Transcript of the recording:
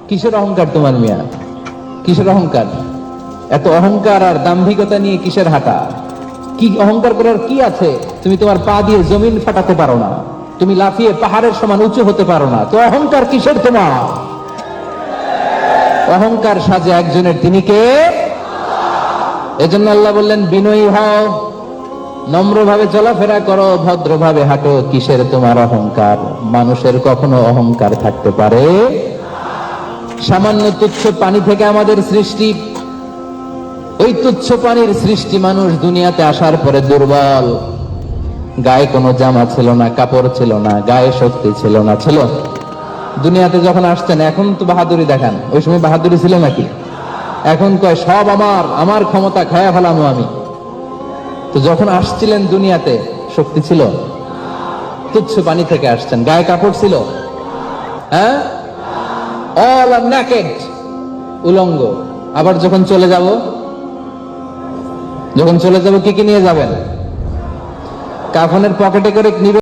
কিসের অহংকার তোমার মিয়া? কিসের অহংকার? এত অহংকার আর দাম্ভিকতা নিয়ে কিসের হাঁটা? কি অহংকার করার কি আছে? তুমি তোমার পা দিয়ে জমিন ফাটাতে পারো না, তুমি লাফিয়ে পাহাড়ের সমান উঁচু হতে পারো না, তো অহংকার কিসের তোমার? অহংকার সাজে একজনের, তিনি কে? এজন্য আল্লাহ বললেন বিনয়ী হও, নম্রভাবে চলাফেরা করো, ভদ্রভাবে হাঁটো। কিসের তোমার অহংকার? মানুষের কখনো অহংকার থাকতে পারে? সামান্য তুচ্ছ পানি থেকে আমাদের সৃষ্টি, ওই তুচ্ছ পানির সৃষ্টি মানুষ দুনিয়াতে আসার পরে দুর্বল, গায়ে কোনো জামা ছিল না, কাপড় ছিল না, গায়ে শক্তি ছিল না। ছিল? দুনিয়াতে যখন আসছেন এখন তো বাহাদুরি দেখান, ওই সময় বাহাদুরি ছিল নাকি? এখন কয় সব আমার, আমার ক্ষমতা খায়া ফেলামো আমি। তো যখন আসছিলেন দুনিয়াতে শক্তি ছিল? তুচ্ছ পানি থেকে আসছেন, গায়ে কাপড় ছিল? হ্যাঁ, অল আর নেকেড, উলঙ্গ। আবার যখন চলে যাব, কি কি নিয়ে যাবেন? কাফনের পকেটে করে নিবে।